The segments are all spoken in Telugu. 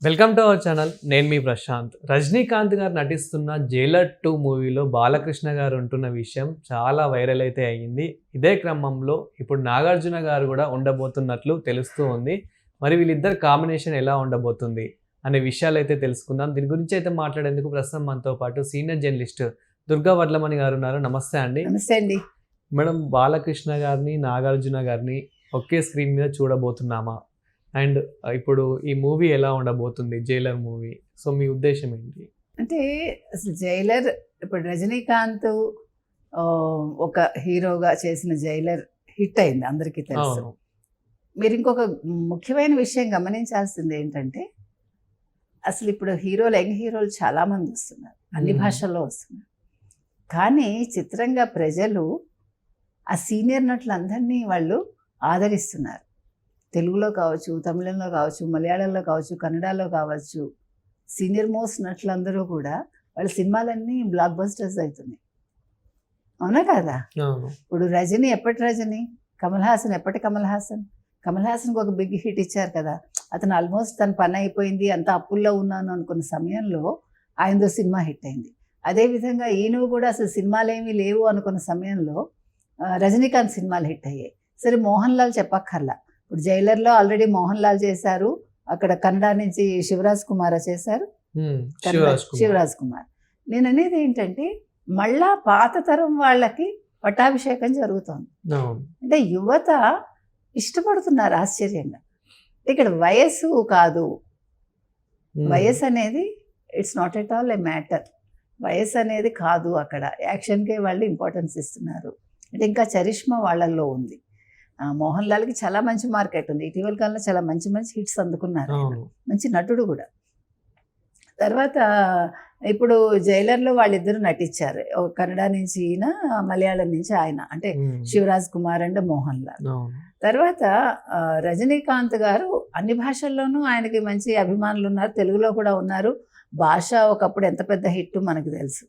Welcome to our channel. నేను మీ ప్రశాంత్. రజనీకాంత్ గారు నటిస్తున్న జైలర్ 2 మూవీలో బాలకృష్ణ గారు ఉంటున్న విషయం చాలా వైరల్ అయితే అయ్యింది. ఇదే క్రమంలో ఇప్పుడు నాగార్జున గారు కూడా ఉండబోతున్నట్లు తెలుస్తూ ఉంది. మరి వీళ్ళిద్దరు కాంబినేషన్ ఎలా ఉండబోతుంది అనే విషయాలు అయితే తెలుసుకుందాం. దీని గురించి అయితే మాట్లాడేందుకు ప్రస్తుతం మనతో పాటు సీనియర్ జర్నలిస్ట్ దుర్గా వడ్లమణి గారు ఉన్నారు. నమస్తే అండి. నమస్తే అండి. మేడం, బాలకృష్ణ గారిని నాగార్జున గారిని ఒకే స్క్రీన్ మీద చూడబోతున్నామా? అండ్ ఇప్పుడు ఈ మూవీ ఎలా ఉండబోతుంది, జైలర్ మూవీ? సో మీ ఉద్దేశం ఏంటి? అంటే అసలు జైలర్ ఇప్పుడు రజనీకాంత్ ఒక హీరోగా చేసిన జైలర్ హిట్ అయింది, అందరికీ తెలుసు. అవును. మీరు ఇంకొక ముఖ్యమైన విషయం గమనించాల్సింది ఏంటంటే అసలు ఇప్పుడు యంగ్ హీరోలు చాలా మంది వస్తున్నారు, అన్ని భాషల్లో వస్తున్నారు. కానీ చిత్రంగా ప్రజలు ఆ సీనియర్ నటులందరినీ వాళ్ళు ఆదరిస్తున్నారు. తెలుగులో కావచ్చు, తమిళంలో కావచ్చు, మలయాళంలో కావచ్చు, కన్నడలో కావచ్చు, సీనియర్ మోస్ట్ నటులందరూ కూడా వాళ్ళ సినిమాలన్నీ బ్లాక్ బస్టర్స్ అవుతున్నాయి. అవునా కదా? ఇప్పుడు రజనీ ఎప్పటి రజనీ, కమల్ హాసన్ ఎప్పటి కమల్ హాసన్. కమల్ హాసన్కి ఒక బిగ్ హిట్ ఇచ్చారు కదా, అతను ఆల్మోస్ట్ తన పని అయిపోయింది, అంత అప్పుల్లో ఉన్నాను అనుకున్న సమయంలో ఆయనతో సినిమా హిట్ అయింది. అదేవిధంగా ఈయన కూడా అసలు సినిమాలు ఏమీ లేవు అనుకున్న సమయంలో రజనీకాంత్ సినిమాలు హిట్ అయ్యాయి. సరే, మోహన్ లాల్ చెప్పక్కర్లా. ఇప్పుడు జైలర్లో ఆల్రెడీ మోహన్ లాల్ చేశారు, అక్కడ కన్నడ నుంచి శివరాజ్ కుమార్ చేశారు. శివరాజ్ కుమార్. నేను అనేది ఏంటంటే మళ్ళా పాత తరం వాళ్ళకి పట్టాభిషేకం జరుగుతోంది. అంటే యువత ఇష్టపడుతున్నారు ఆశ్చర్యంగా. ఇక్కడ వయస్సు కాదు, వయస్సు అనేది it's not at all A matter. వయస్సు అనేది కాదు, అక్కడ యాక్షన్కే వాళ్ళు ఇంపార్టెన్స్ ఇస్తున్నారు. అంటే ఇంకా చరిష్మా వాళ్ళల్లో ఉంది. మోహన్ లాల్కి చాలా మంచి మార్కెట్ ఉంది, ఇటీవల కాలంలో చాలా మంచి మంచి హిట్స్ అందుకున్నారు, మంచి నటుడు కూడా. తర్వాత ఇప్పుడు జైలర్లో వాళ్ళిద్దరూ నటించారు, కన్నడ నుంచి ఈయన, మలయాళం నుంచి ఆయన, అంటే శివరాజ్ కుమార్ అండ్ మోహన్ లాల్. తర్వాత రజనీకాంత్ గారు అన్ని భాషల్లోనూ ఆయనకి మంచి అభిమానులు ఉన్నారు, తెలుగులో కూడా ఉన్నారు. భాష ఒకప్పుడు ఎంత పెద్ద హిట్ మనకు తెలుసు.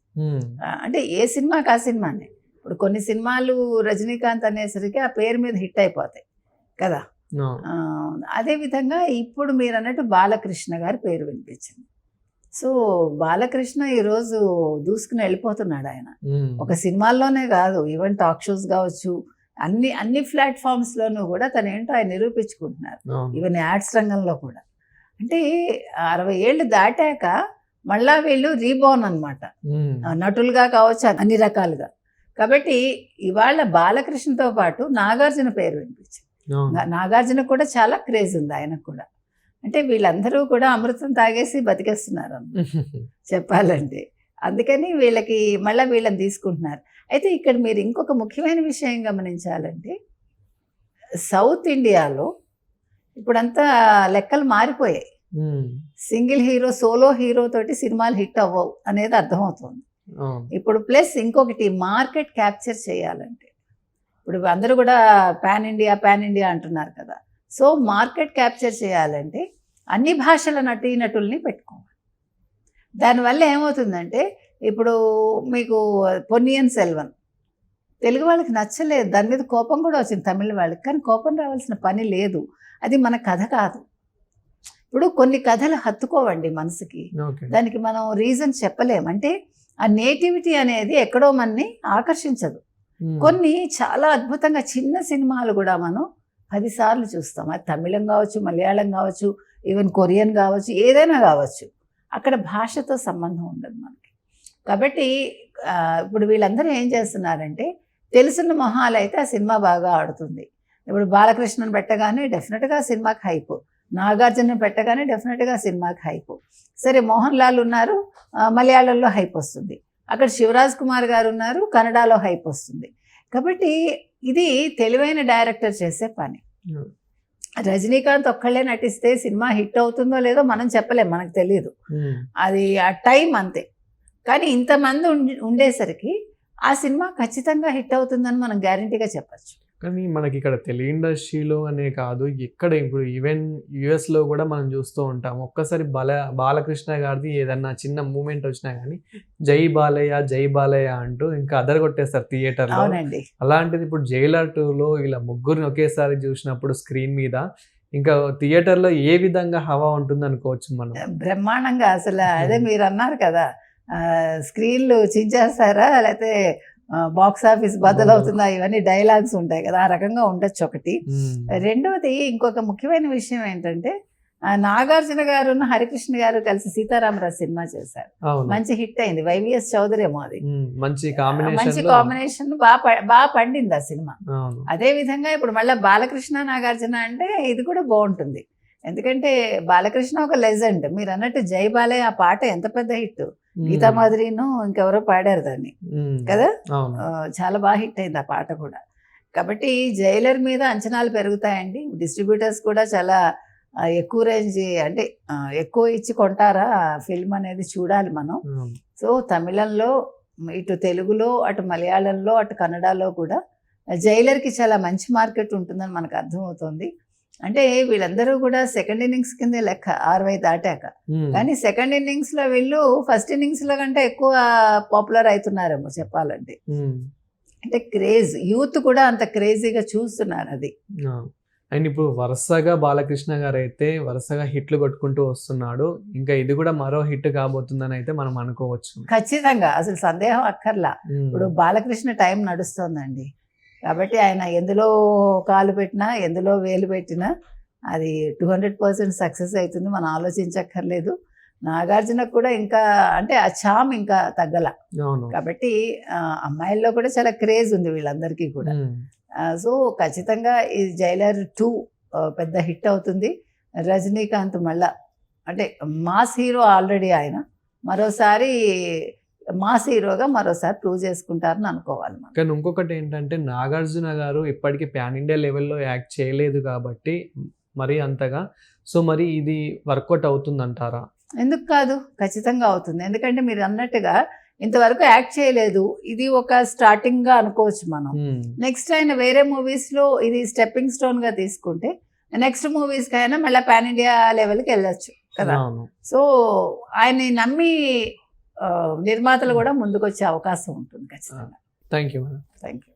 అంటే ఏ సినిమాకి ఆ సినిమానే. ఇప్పుడు కొన్ని సినిమాలు రజనీకాంత్ అనేసరికి ఆ పేరు మీద హిట్ అయిపోతాయి కదా. అదేవిధంగా ఇప్పుడు మీరు అన్నట్టు బాలకృష్ణ గారి పేరు వినిపించింది. సో బాలకృష్ణ ఈరోజు దూసుకుని వెళ్ళిపోతున్నాడు. ఆయన ఒక సినిమాల్లోనే కాదు, ఈవెన్ టాక్ షోస్ కావచ్చు, అన్ని ప్లాట్ఫామ్స్లోనూ కూడా తను ఏంటో ఆయన నిరూపించుకుంటున్నారు. ఈవెన్ యాడ్స్ రంగంలో కూడా. అంటే 60 ఏళ్ళు దాటాక మళ్ళా వీళ్ళు రీబోర్న్ అనమాట, నటులుగా కావచ్చు, అన్ని రకాలుగా. కాబట్టి ఇవాళ బాలకృష్ణతో పాటు నాగార్జున పేరు వినిపించింది. నాగార్జున కూడా చాలా క్రేజ్ ఉంది ఆయనకు కూడా. అంటే వీళ్ళందరూ కూడా అమృతం తాగేసి బతికేస్తున్నారు చెప్పాలంటే. అందుకని వీళ్ళకి మళ్ళీ వీళ్ళని తీసుకుంటున్నారు. అయితే ఇక్కడ మీరు ఇంకొక ముఖ్యమైన విషయం గమనించాలంటే, సౌత్ ఇండియాలో ఇప్పుడంతా లెక్కలు మారిపోయాయి. సింగిల్ హీరో, సోలో హీరో తోటి సినిమాలు హిట్ అవ్వవు అనేది అర్థమవుతుంది ఇప్పుడు. ప్లస్ ఇంకొకటి, మార్కెట్ క్యాప్చర్ చేయాలంటే ఇప్పుడు అందరూ కూడా పాన్ ఇండియా అంటున్నారు కదా. సో మార్కెట్ క్యాప్చర్ చేయాలంటే అన్ని భాషల నటీనటుల్ని పెట్టుకోవాలి. దానివల్ల ఏమవుతుందంటే, ఇప్పుడు మీకు పొన్నియిన్ సెల్వన్ తెలుగు వాళ్ళకి నచ్చలేదు, దాని మీద కోపం కూడా వచ్చింది తమిళ వాళ్ళకి. కానీ కోపం రావాల్సిన పని లేదు, అది మన కథ కాదు. ఇప్పుడు కొన్ని కథలు హత్తుకోవండి మనసుకి, దానికి మనం రీజన్ చెప్పలేం. అంటే ఆ నేటివిటీ అనేది ఎక్కడో మనని ఆకర్షించదు. కొన్ని చాలా అద్భుతంగా చిన్న సినిమాలు కూడా మనం 10 సార్లు చూస్తాం. అది తమిళం కావచ్చు, మలయాళం కావచ్చు, ఈవెన్ కొరియన్ కావచ్చు, ఏదైనా కావచ్చు. అక్కడ భాషతో సంబంధం ఉండదు మనకి. కాబట్టి ఇప్పుడు వీళ్ళందరూ ఏం చేస్తున్నారంటే, తెలిసిన మొహాలు అయితే ఆ సినిమా బాగా ఆడుతుంది. ఇప్పుడు బాలకృష్ణను పెట్టగానే డెఫినెట్గా సినిమాకి హైప్, నాగార్జున పెట్టగానే డెఫినెట్గా సినిమాకి హైప్. సరే, మోహన్ లాల్ ఉన్నారు, మలయాళంలో హైప్ వస్తుంది. అక్కడ శివరాజ్ కుమార్ గారు ఉన్నారు, కన్నడలో హైప్ వస్తుంది. కాబట్టి ఇది తెలివైన డైరెక్టర్ చేసే పని. రజనీకాంత్ ఒక్కళ్ళే నటిస్తే సినిమా హిట్ అవుతుందో లేదో మనం చెప్పలేం, మనకు తెలియదు, అది ఆ టైం అంతే. కానీ ఇంతమంది ఉండేసరికి ఆ సినిమా ఖచ్చితంగా హిట్ అవుతుందని మనం గ్యారంటీగా చెప్పచ్చు. కానీ మనకి ఇక్కడ తెలుగు ఇండస్ట్రీలో అనే కాదు, ఇక్కడ ఇప్పుడు ఈవెన్ యుఎస్లో కూడా మనం చూస్తూ ఉంటాం. ఒక్కసారి బాలకృష్ణ గారిది ఏదన్నా చిన్న మూమెంట్ వచ్చినా కానీ జై బాలయ్య అంటూ ఇంకా అదరగొట్టేస్తారు థియేటర్లో. అలాంటిది ఇప్పుడు జైలర్ 2లో ఇలా ముగ్గురిని ఒకేసారి చూసినప్పుడు స్క్రీన్ మీద ఇంకా థియేటర్లో ఏ విధంగా హవా ఉంటుంది అనుకోవచ్చు మనం. బ్రహ్మాండంగా అసలు అదే మీరు అన్నారు కదా, స్క్రీన్లు చించేస్తారా లేకపోతే బాక్స్ ఆఫీస్ బద్దలవుతుందా, ఇవన్నీ డైలాగ్స్ ఉంటాయి కదా, ఆ రకంగా ఉండొచ్చు ఒకటి. రెండవది ఇంకొక ముఖ్యమైన విషయం ఏంటంటే నాగార్జున గారు హరికృష్ణ గారు కలిసి సీతారామరాజు సినిమా చేశారు, మంచి హిట్ అయింది. వైవిఎస్ చౌదరి ఏమో అది, మంచి కాంబినేషన్, బాగా పండింది ఆ సినిమా. అదే విధంగా ఇప్పుడు మళ్ళీ బాలకృష్ణ నాగార్జున అంటే ఇది కూడా బాగుంటుంది, ఎందుకంటే బాలకృష్ణ ఒక లెజెండ్. మీరు అన్నట్టు జై బాలయ్య ఆ పాట ఎంత పెద్ద హిట్, గీతా మాధురిను ఇంకెవరో పాడారు దాన్ని కదా, చాలా బాగా హిట్ అయింది ఆ పాట కూడా. కాబట్టి జైలర్ మీద అంచనాలు పెరుగుతాయండి, డిస్ట్రిబ్యూటర్స్ కూడా చాలా ఎక్కువ రేంజ్ అంటే ఎక్కువ ఇచ్చి కొంటారా ఫిల్మ్ అనేది చూడాలి మనం. సో తమిళంలో, ఇటు తెలుగులో, అటు మలయాళంలో, అటు కన్నడలో కూడా జైలర్కి చాలా మంచి మార్కెట్ ఉంటుందని మనకు అర్థమవుతుంది. అంటే వీళ్ళందరూ కూడా సెకండ్ ఇన్నింగ్స్ కిందే లెక్క 60 దాటాక, కానీ సెకండ్ ఇన్నింగ్స్ లో వీళ్ళు ఫస్ట్ ఇన్నింగ్స్ లో కంటే ఎక్కువ పాపులర్ అవుతున్నారేమో చెప్పాలంటే. అంటే క్రేజ్, యూత్ కూడా అంత క్రేజీగా చూస్తున్నారు అది. అండ్ ఇప్పుడు వరుసగా బాలకృష్ణ గారు అయితే వరుసగా హిట్లు కొట్టుకుంటూ వస్తున్నాడు, ఇంకా ఇది కూడా మరో హిట్ కాబోతుందని అయితే మనం అనుకోవచ్చు. ఖచ్చితంగా, అసలు సందేహం అక్కర్లా. ఇప్పుడు బాలకృష్ణ టైం నడుస్తుందండి, కాబట్టి ఆయన ఎందులో కాలు పెట్టినా, ఎందులో వేలు పెట్టినా అది 200% సక్సెస్ అవుతుంది, మనం ఆలోచించక్కర్లేదు. నాగార్జునకు కూడా ఇంకా అంటే ఆ చామ్ ఇంకా తగ్గల, కాబట్టి అమ్మాయిల్లో కూడా చాలా క్రేజ్ ఉంది వీళ్ళందరికీ కూడా. సో ఖచ్చితంగా ఈ జైలర్ 2 పెద్ద హిట్ అవుతుంది. రజనీకాంత్ మళ్ళా అంటే మాస్ హీరో ఆల్రెడీ, ఆయన మరోసారి మాస్ హీరోగా మరోసారి ప్రూవ్ చేసుకుంటారని అనుకోవాలి మనం. కానీ ఇంకొకటి ఏంటంటే నాగార్జున గారు ఇప్పటికీ పాన్ ఇండియా లెవెల్లో యాక్ట్ చేయలేదు కాబట్టి మరి అంతగా, సో మరి ఇది వర్కౌట్ అవుతుందంటారా? ఎందుకు కాదు, ఖచ్చితంగా అవుతుంది. ఎందుకంటే మీరు అన్నట్టుగా ఇంతవరకు యాక్ట్ చేయలేదు, ఇది ఒక స్టార్టింగ్ గా అనుకోవచ్చు మనం. నెక్స్ట్ ఆయన వేరే మూవీస్ లో ఇది స్టెప్పింగ్ స్టోన్ గా తీసుకుంటే నెక్స్ట్ మూవీస్ కి అయినా మళ్ళీ పాన్ ఇండియా లెవెల్కి వెళ్ళొచ్చు కదా. సో ఆయన్ని నమ్మి నిర్మాతలు కూడా ముందుకు వచ్చే అవకాశం ఉంటుంది ఖచ్చితంగా. Thank you. Thank you.